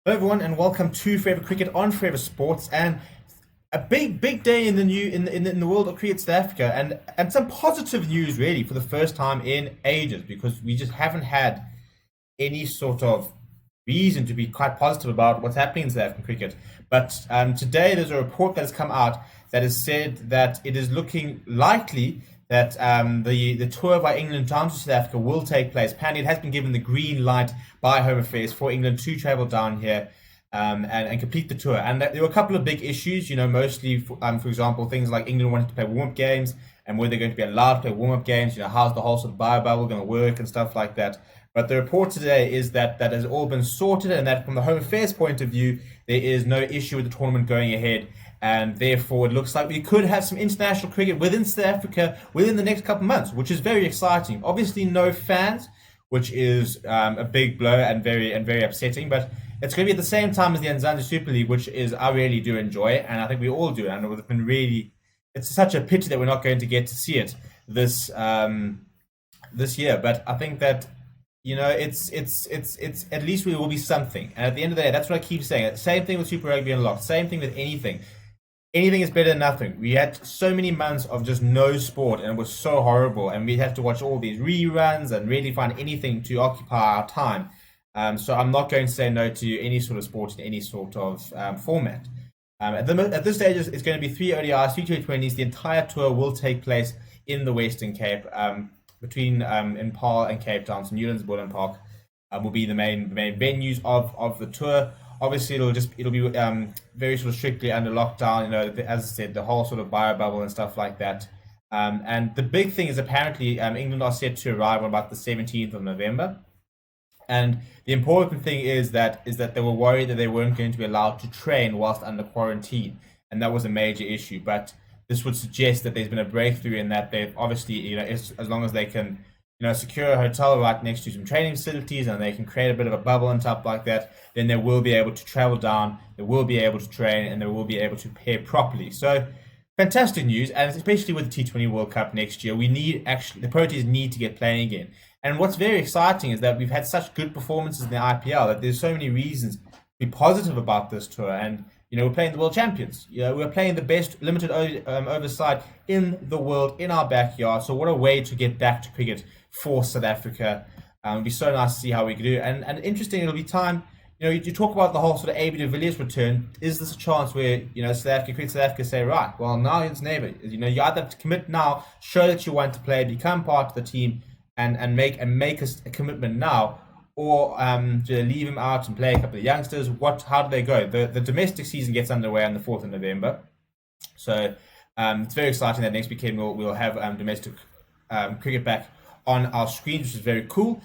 Hello everyone, and welcome to Forever Cricket on Forever Sports, and a big day in the new in the world of cricket South Africa, and some positive news really for the first time in ages, because we just haven't had any sort of reason to be quite positive about what's happening in South African cricket. But today there's a report that has come out that has said that it is looking likely that the tour by England down to South Africa will take place. Apparently, it has been given the green light by Home Affairs for England to travel down here and complete the tour. And there were a couple of big issues, mostly, for example, things like England wanting to play warm-up games and were they going to be allowed to play warm-up games, how's the whole sort of bio bubble going to work and stuff like that. But the report today is that that has all been sorted, and that from the Home Affairs point of view, there is no issue with the tournament going ahead. And therefore, it looks like we could have some international cricket within South Africa within the next couple of months, which is very exciting. Obviously, no fans, which is a big blow and very upsetting. But it's going to be at the same time as the Mzansi Super League, which is I really do enjoy, and I think we all do. And it's been really, it's such a pity that we're not going to get to see it this year. But I think that it's at least we will be something. And at the end of the day, that's what I keep saying. Same thing with Super Rugby Unlocked. Same thing with anything. Anything is better than nothing. We had so many months of just no sport, and it was so horrible. And we had to watch all these reruns and really find anything to occupy our time. So I'm not going to say no to any sort of sport in any sort of format. At this stage, it's going to be three ODIs, three T20s. The entire tour will take place in the Western Cape, between Impala and Cape Town. So Newlands Bull Park will be the main venues of the tour. Obviously, it'll be very sort of strictly under lockdown. As I said, the whole sort of bio bubble and stuff like that. And the big thing is apparently England are set to arrive on about the 17th of November. And the important thing is that they were worried that they weren't going to be allowed to train whilst under quarantine, and that was a major issue. But this would suggest that there's been a breakthrough in that they've obviously, as long as they can, secure a hotel right next to some training facilities and they can create a bit of a bubble and stuff like that, then they will be able to travel down, they will be able to train, and they will be able to prepare properly. So fantastic news, and especially with the T20 World Cup next year, the Proteas need to get playing again. And what's very exciting is that we've had such good performances in the IPL that there's so many reasons to be positive about this tour. And we're playing the world champions. We're playing the best limited overside in the world in our backyard. So what a way to get back to cricket for South Africa. It'll be so nice to see how we can do. And interesting, it'll be time. You talk about the whole sort of AB de Villiers return. Is this a chance where South Africa say, right, well, now it's never. You either have to commit now, show that you want to play, become part of the team, and make a commitment now, or to leave him out and play a couple of youngsters. How do they go? The domestic season gets underway on the 4th of November, so it's very exciting that next weekend we'll have domestic cricket back on our screens, which is very cool.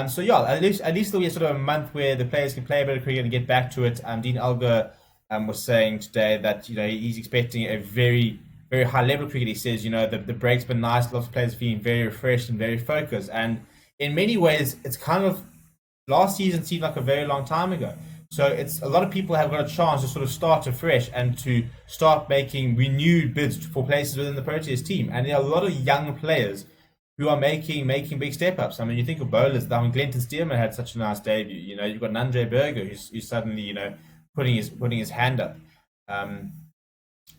So yeah, at least there'll be a sort of a month where the players can play a bit of cricket and get back to it. Dean Elgar was saying today that he's expecting a very high level of cricket. He says the break's been nice, lots of players feeling very refreshed and very focused, and in many ways it's kind of last season seemed like a very long time ago. So it's a lot of people have got a chance to sort of start afresh and to start making renewed bids for places within the Proteas team. And there are a lot of young players who are making big step ups. I mean, you think of bowlers. I mean, Glenton Stearman had such a nice debut. You've got Andre Berger who's suddenly putting his hand up.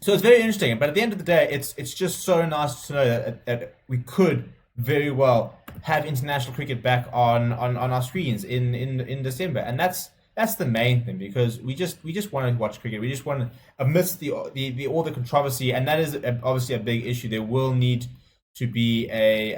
So it's very interesting. But at the end of the day, it's just so nice to know that we could very well have international cricket back on our screens in December, and that's the main thing, because we just want to watch cricket. We just want to, amidst the all the controversy, and that is obviously a big issue. There will need to be a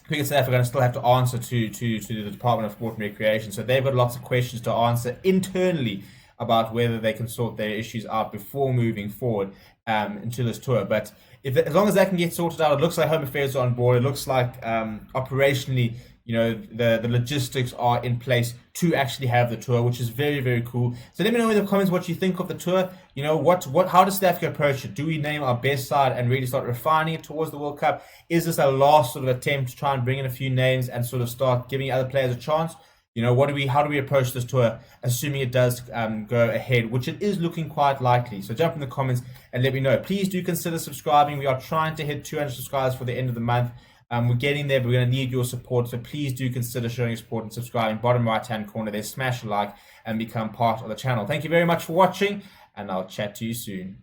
Cricket South Africa are going to still have to answer to the Department of Sport and Recreation, so they've got lots of questions to answer internally about whether they can sort their issues out before moving forward into this tour. But as long as that can get sorted out, it looks like Home Affairs are on board. It looks like operationally, the logistics are in place to actually have the tour, which is very cool. So let me know in the comments what you think of the tour. How does South Africa approach it? Do we name our best side and really start refining it towards the World Cup? Is this a last sort of attempt to try and bring in a few names and sort of start giving other players a chance? How do we approach this tour, assuming it does go ahead, which it is looking quite likely. So jump in the comments and let me know. Please do consider subscribing. We are trying to hit 200 subscribers for the end of the month. We're getting there, but we're going to need your support. So please do consider showing your support and subscribing. Bottom right-hand corner there, smash a like and become part of the channel. Thank you very much for watching, and I'll chat to you soon.